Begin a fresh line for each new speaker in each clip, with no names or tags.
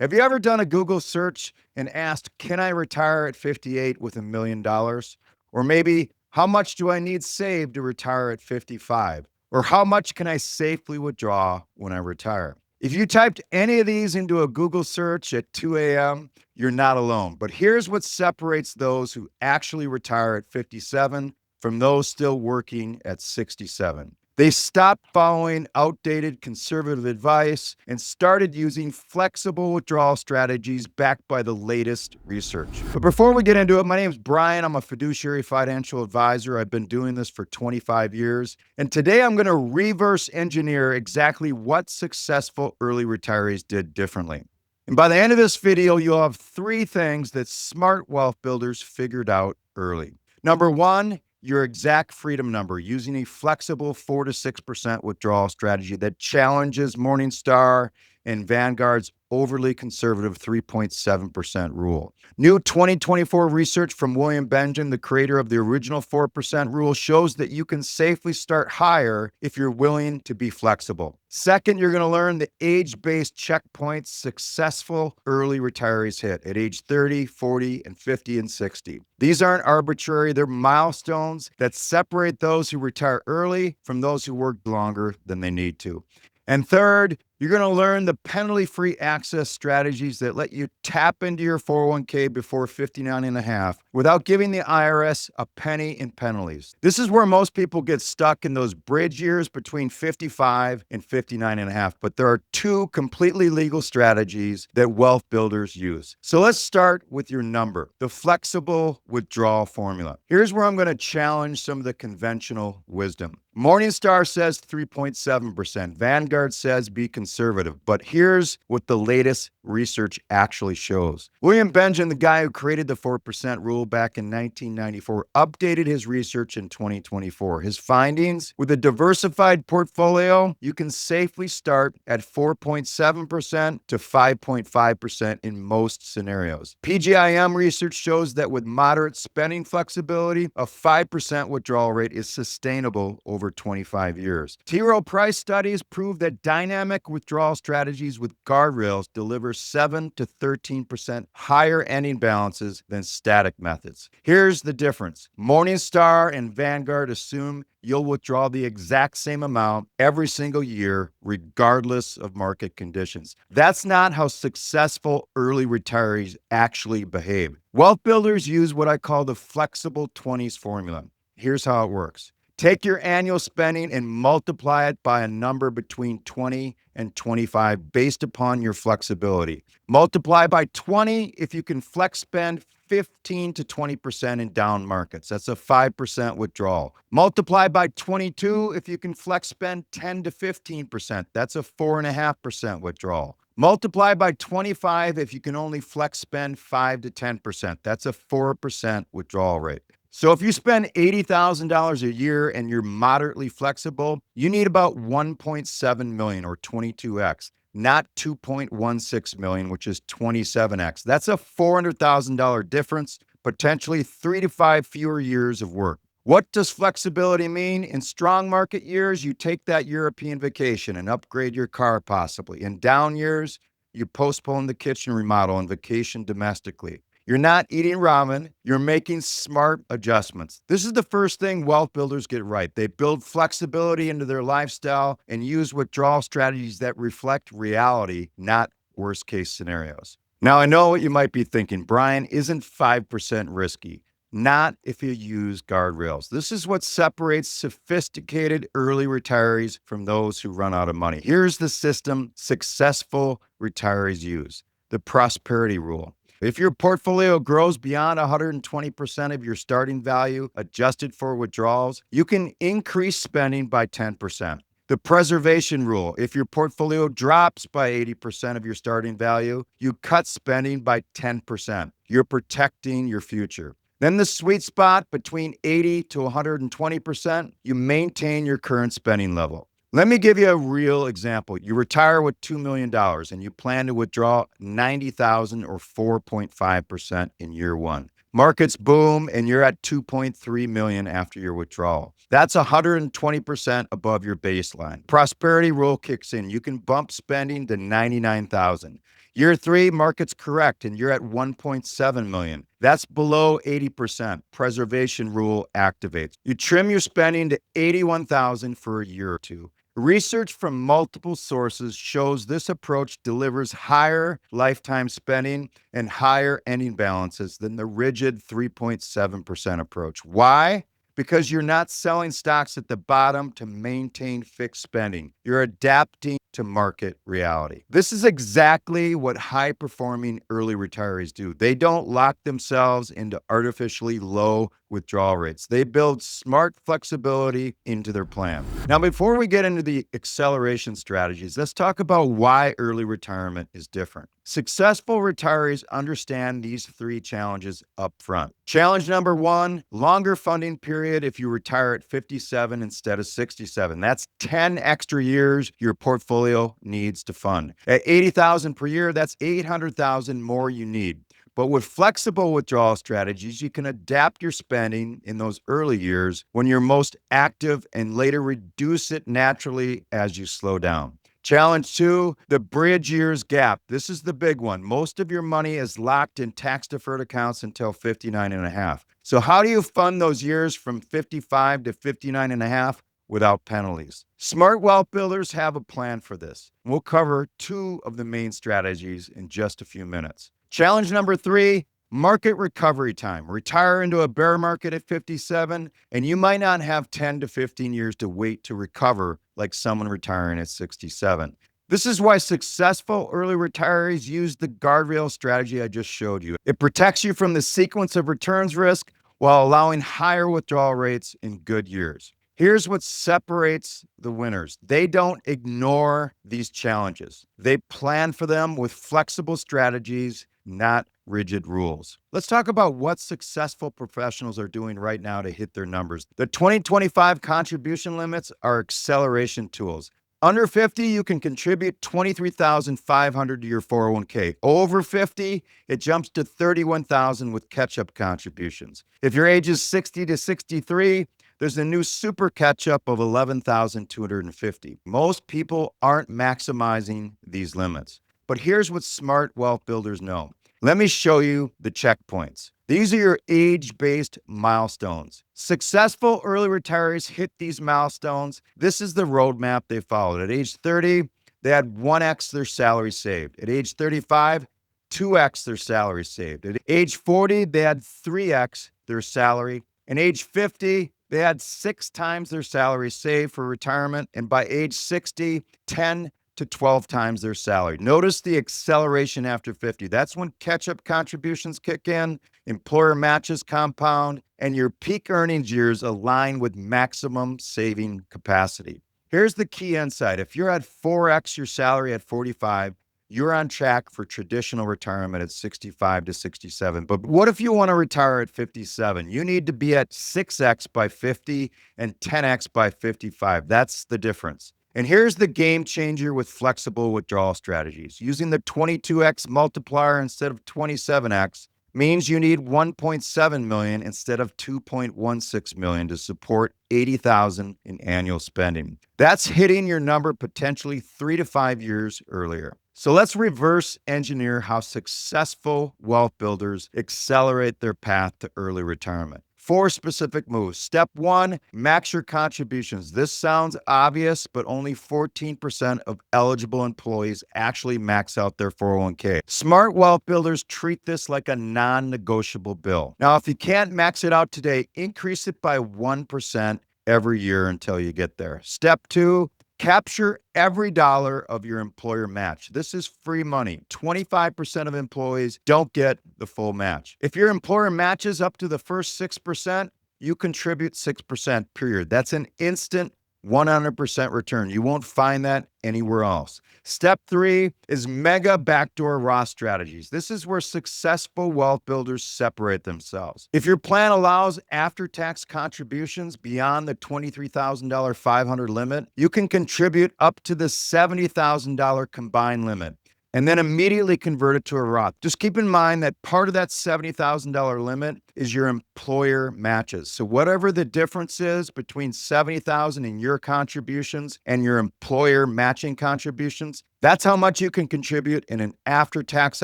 Have you ever done a Google search and asked, can I retire at 58 with $1 million? Or maybe, how much do I need saved to retire at 55? Or how much can I safely withdraw when I retire? If you typed any of these into a Google search at 2 a.m., you're not alone. But here's what separates those who actually retire at 57 from those still working at 67. They stopped following outdated conservative advice and started using flexible withdrawal strategies backed by the latest research. But before we get into it, my name is Brian. I'm a fiduciary financial advisor. I've been doing this for 25 years. And today I'm going to reverse engineer exactly what successful early retirees did differently. And by the end of this video, you'll have 3 things that smart wealth builders figured out early. Number 1, your exact freedom number using a flexible 4 to 6% withdrawal strategy that challenges Morningstar and Vanguard's overly conservative 3.7% rule. New 2024 research from William Benjamin, the creator of the original 4% rule, shows that you can safely start higher if you're willing to be flexible. Second, you're going to learn the age-based checkpoints successful early retirees hit at age 30, 40, and 50 and 60. These aren't arbitrary. They're milestones that separate those who retire early from those who work longer than they need to. And third, you're going to learn the penalty-free access strategies that let you tap into your 401k before 59 and a half without giving the IRS a penny in penalties. This is where most people get stuck in those bridge years between 55 and 59 and a half. But there are 2 completely legal strategies that wealth builders use. So let's start with your number, the flexible withdrawal formula. Here's where I'm going to challenge some of the conventional wisdom. Morningstar says 3.7%. Vanguard says be conservative. But here's what the latest research actually shows. William Benjamin, the guy who created the 4% rule back in 1994, updated his research in 2024. His findings: with a diversified portfolio, you can safely start at 4.7% to 5.5% in most scenarios. PGIM research shows that with moderate spending flexibility, a 5% withdrawal rate is sustainable over 25 years. T. Rowe Price studies prove that dynamic withdrawal strategies with guardrails deliver 7 to 13% higher ending balances than static methods. Here's the difference. Morningstar and Vanguard assume you'll withdraw the exact same amount every single year, regardless of market conditions. That's not how successful early retirees actually behave. Wealth builders use what I call the flexible 20s formula. Here's how it works. Take your annual spending and multiply it by a number between 20 and 25 based upon your flexibility. Multiply by 20 if you can flex spend 15 to 20% in down markets. That's a 5% withdrawal. Multiply by 22 if you can flex spend 10 to 15%. That's a 4.5% withdrawal. Multiply by 25 if you can only flex spend 5 to 10%. That's a 4% withdrawal rate. So if you spend $80,000 a year and you're moderately flexible, you need about 1.7 million or 22x, not 2.16 million, which is 27x. That's a $400,000 difference, potentially 3 to 5 fewer years of work. What does flexibility mean? In strong market years, you take that European vacation and upgrade your car possibly. In down years, you postpone the kitchen remodel and vacation domestically. You're not eating ramen, you're making smart adjustments. This is the first thing wealth builders get right. They build flexibility into their lifestyle and use withdrawal strategies that reflect reality, not worst case scenarios. Now, I know what you might be thinking. Brian, isn't 5% risky? Not if you use guardrails. This is what separates sophisticated early retirees from those who run out of money. Here's the system successful retirees use: the prosperity rule. If your portfolio grows beyond 120% of your starting value adjusted for withdrawals, you can increase spending by 10%. The preservation rule: if your portfolio drops by 80% of your starting value, you cut spending by 10%. You're protecting your future. Then the sweet spot between 80 to 120%, you maintain your current spending level. Let me give you a real example. You retire with $2 million and you plan to withdraw $90,000 or 4.5% in year 1. Markets boom and you're at $2.3 million after your withdrawal. That's 120% above your baseline. Prosperity rule kicks in. You can bump spending to $99,000. Year 3, market's correct, and you're at 1.7 million. That's below 80%. Preservation rule activates. You trim your spending to 81,000 for a year or two. Research from multiple sources shows this approach delivers higher lifetime spending and higher ending balances than the rigid 3.7% approach. Why? Because you're not selling stocks at the bottom to maintain fixed spending. You're adapting to market reality. This is exactly what high-performing early retirees do. They don't lock themselves into artificially low withdrawal rates. They build smart flexibility into their plan. Now, before we get into the acceleration strategies, let's talk about why early retirement is different. Successful retirees understand these 3 challenges up front. Challenge number 1, longer funding period if you retire at 57 instead of 67. That's 10 extra years your portfolio needs to fund. At 80,000 per year, that's 800,000 more you need. But with flexible withdrawal strategies, you can adapt your spending in those early years when you're most active and later reduce it naturally as you slow down. Challenge 2, the bridge years gap. This is the big one. Most of your money is locked in tax-deferred accounts until 59 and a half. So how do you fund those years from 55 to 59 and a half without penalties? Smart wealth builders have a plan for this. We'll cover 2 of the main strategies in just a few minutes. Challenge number 3, market recovery time. Retire into a bear market at 57, and you might not have 10 to 15 years to wait to recover like someone retiring at 67. This is why successful early retirees use the guardrail strategy I just showed you. It protects you from the sequence of returns risk while allowing higher withdrawal rates in good years. Here's what separates the winners. They don't ignore these challenges. They plan for them with flexible strategies, not rigid rules. Let's talk about what successful professionals are doing right now to hit their numbers. The 2025 contribution limits are acceleration tools. Under 50, you can contribute $23,500 to your 401k. Over 50, it jumps to $31,000 with catch-up contributions. If your age is 60 to 63, there's a new super catch-up of $11,250. Most people aren't maximizing these limits. But here's what smart wealth builders know. Let me show you the checkpoints. These are your age-based milestones. Successful early retirees hit these milestones. This is the roadmap they followed. At age 30, they had 1x their salary saved. At age 35, 2x their salary saved. At age 40, they had 3x their salary. And age 50, they had 6 times their salary saved for retirement. And by age 60, 10 to 12 times their salary. Notice the acceleration after 50. That's when catch-up contributions kick in, employer matches compound, and your peak earnings years align with maximum saving capacity. Here's the key insight. If you're at 4x your salary at 45, you're on track for traditional retirement at 65 to 67. But what if you want to retire at 57? You need to be at 6x by 50 and 10x by 55. That's the difference. And here's the game changer with flexible withdrawal strategies. Using the 22x multiplier instead of 27x means you need 1.7 million instead of 2.16 million to support 80,000 in annual spending. That's hitting your number potentially 3 to 5 years earlier. So let's reverse engineer how successful wealth builders accelerate their path to early retirement. 4 specific moves. Step 1, max your contributions. This sounds obvious, but only 14% of eligible employees actually max out their 401k. Smart wealth builders treat this like a non-negotiable bill. Now, if you can't max it out today, increase it by 1% every year until you get there. Step 2, capture every dollar of your employer match. This is free money. 25% of employees don't get the full match. If your employer matches up to the first 6%, you contribute 6%, period. That's an instant 100% return. You won't find that anywhere else. Step 3 is mega backdoor Roth strategies. This is where successful wealth builders separate themselves. If your plan allows after-tax contributions beyond the $23,000 500 limit, you can contribute up to the $70,000 combined limit and then immediately convert it to a Roth. Just keep in mind that part of that $70,000 limit is your employer matches. So whatever the difference is between $70,000 in your contributions and your employer matching contributions, That's how much you can contribute in an after-tax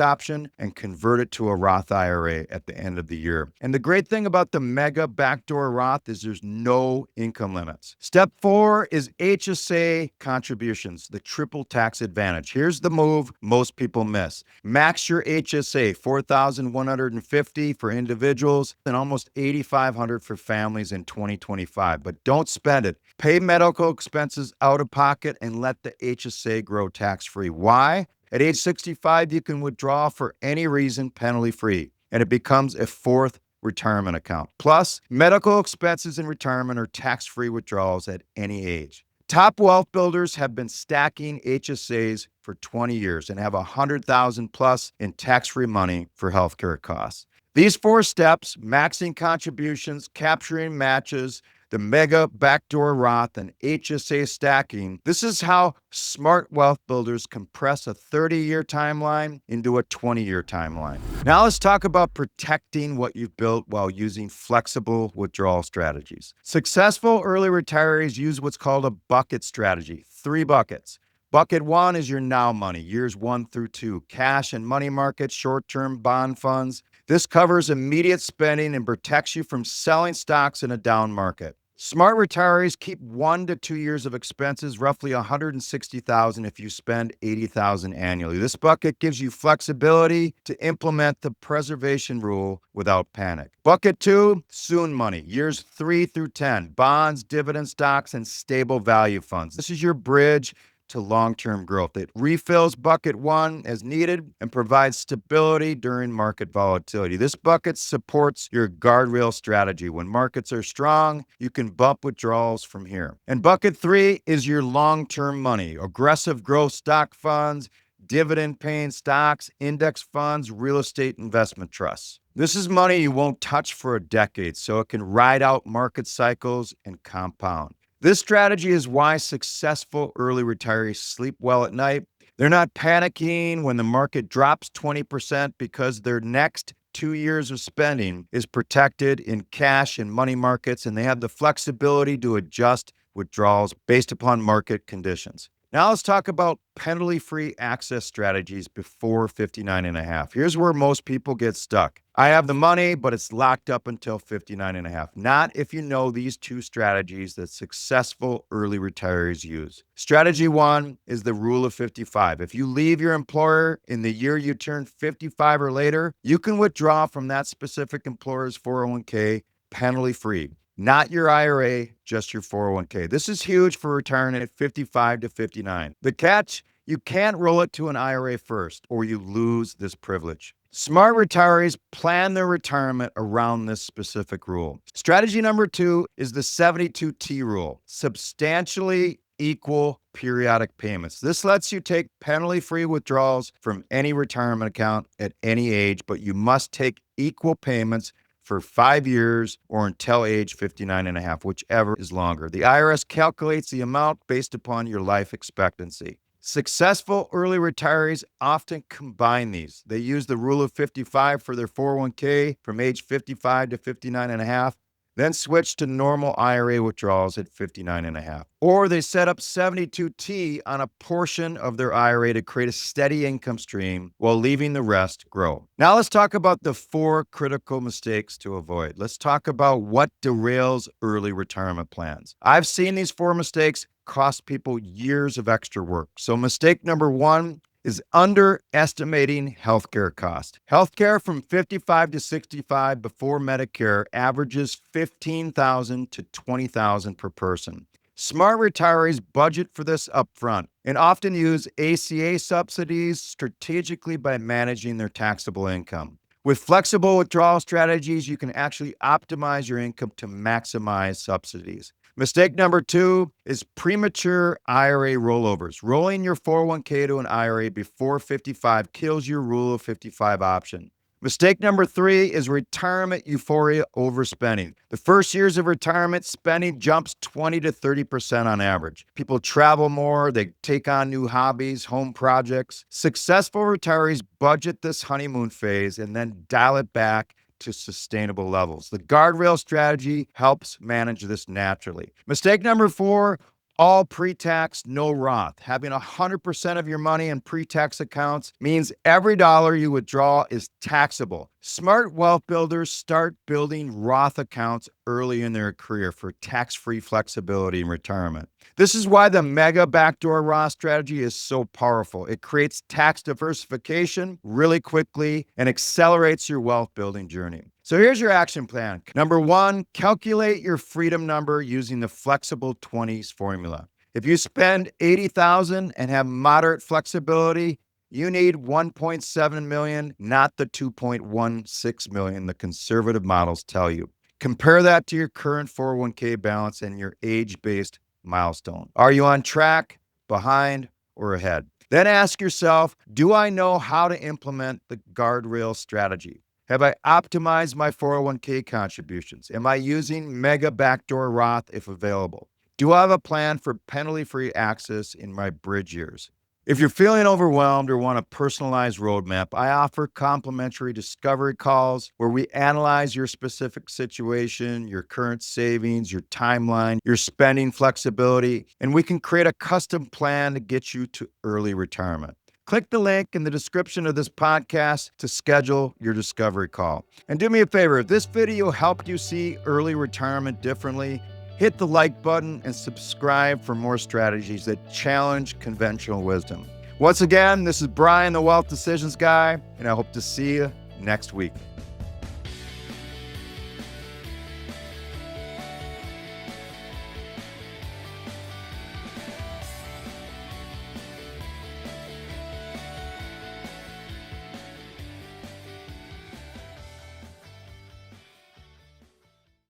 option and convert it to a Roth IRA at the end of the year. And the great thing about the mega backdoor Roth is there's no income limits. Step 4 is HSA contributions, the triple tax advantage. Here's the move most people miss. Max your HSA, $4,150 for individuals and almost $8,500 for families in 2025. But don't spend it. Pay medical expenses out of pocket and let the HSA grow tax-free. Why? At age 65, you can withdraw for any reason penalty-free, and it becomes a fourth retirement account. Plus, medical expenses in retirement are tax-free withdrawals at any age. Top wealth builders have been stacking HSAs for 20 years and have 100,000 plus in tax-free money for healthcare costs. These 4 steps, maxing contributions, capturing matches, the mega backdoor Roth, and HSA stacking, this is how smart wealth builders compress a 30-year timeline into a 20-year timeline. Now let's talk about protecting what you've built while using flexible withdrawal strategies. Successful early retirees use what's called a bucket strategy, 3 buckets. Bucket 1 is your now money, years 1 through 2, cash and money markets, short-term bond funds. This covers immediate spending and protects you from selling stocks in a down market. Smart retirees keep 1 to 2 years of expenses, roughly $160,000 if you spend $80,000 annually. This bucket gives you flexibility to implement the preservation rule without panic. Bucket 2, soon money, years 3 through 10, bonds, dividend stocks, and stable value funds. This is your bridge to long-term growth. It refills bucket 1 as needed and provides stability during market volatility. This bucket supports your guardrail strategy. When markets are strong, you can bump withdrawals from here. And bucket 3 is your long-term money, aggressive growth stock funds, dividend-paying stocks, index funds, real estate investment trusts. This is money you won't touch for a decade, so it can ride out market cycles and compound. This strategy is why successful early retirees sleep well at night. They're not panicking when the market drops 20% because their next 2 years of spending is protected in cash and money markets, and they have the flexibility to adjust withdrawals based upon market conditions. Now let's talk about penalty-free access strategies before 59 and a half. Here's where most people get stuck. I have the money, but it's locked up until 59 and a half. Not if you know these 2 strategies that successful early retirees use. Strategy 1 is the rule of 55. If you leave your employer in the year you turn 55 or later, you can withdraw from that specific employer's 401k penalty-free. Not your IRA, just your 401k. This is huge for retiring at 55 to 59. The catch, you can't roll it to an IRA first, or you lose this privilege. Smart retirees plan their retirement around this specific rule. Strategy number 2 is the 72T rule, substantially equal periodic payments. This lets you take penalty-free withdrawals from any retirement account at any age, but you must take equal payments for 5 years or until age 59 and a half, whichever is longer. The IRS calculates the amount based upon your life expectancy. Successful early retirees often combine these. They use the rule of 55 for their 401k from age 55 to 59 and a half, then switch to normal IRA withdrawals at 59 and a half. Or they set up 72T on a portion of their IRA to create a steady income stream while leaving the rest grow. Now let's talk about the 4 critical mistakes to avoid. Let's talk about what derails early retirement plans. I've seen these 4 mistakes cost people years of extra work. So mistake number 1 is underestimating healthcare cost. Healthcare from 55 to 65 before Medicare averages $15,000 to $20,000 per person. Smart retirees budget for this upfront and often use ACA subsidies strategically by managing their taxable income. With flexible withdrawal strategies, you can actually optimize your income to maximize subsidies. Mistake number 2 is premature IRA rollovers. Rolling your 401k to an IRA before 55 kills your rule of 55 option. Mistake number 3 is retirement euphoria overspending. The first years of retirement, spending jumps 20 to 30% on average. People travel more, they take on new hobbies, home projects. Successful retirees budget this honeymoon phase and then dial it back to sustainable levels. The guardrail strategy helps manage this naturally. Mistake number 4, all pre-tax, no Roth. Having 100% of your money in pre-tax accounts means every dollar you withdraw is taxable. Smart wealth builders start building Roth accounts early in their career for tax-free flexibility in retirement. This is why the mega backdoor Roth strategy is so powerful. It creates tax diversification really quickly and accelerates your wealth building journey. So here's your action plan. Number 1, calculate your freedom number using the flexible 20s formula. If you spend $80,000 and have moderate flexibility, you need 1.7 million, not the 2.16 million the conservative models tell you. Compare that to your current 401k balance and your age-based milestone. Are you on track, behind, or ahead? Then ask yourself, do I know how to implement the guardrail strategy? Have I optimized my 401k contributions? Am I using mega backdoor Roth if available? Do I have a plan for penalty-free access in my bridge years? If you're feeling overwhelmed or want a personalized roadmap, I offer complimentary discovery calls where we analyze your specific situation, your current savings, your timeline, your spending flexibility, and we can create a custom plan to get you to early retirement. Click the link in the description of this podcast to schedule your discovery call. And do me a favor, if this video helped you see early retirement differently, hit the like button and subscribe for more strategies that challenge conventional wisdom. Once again, this is Brian, the Wealth Decisions Guy, and I hope to see you next week.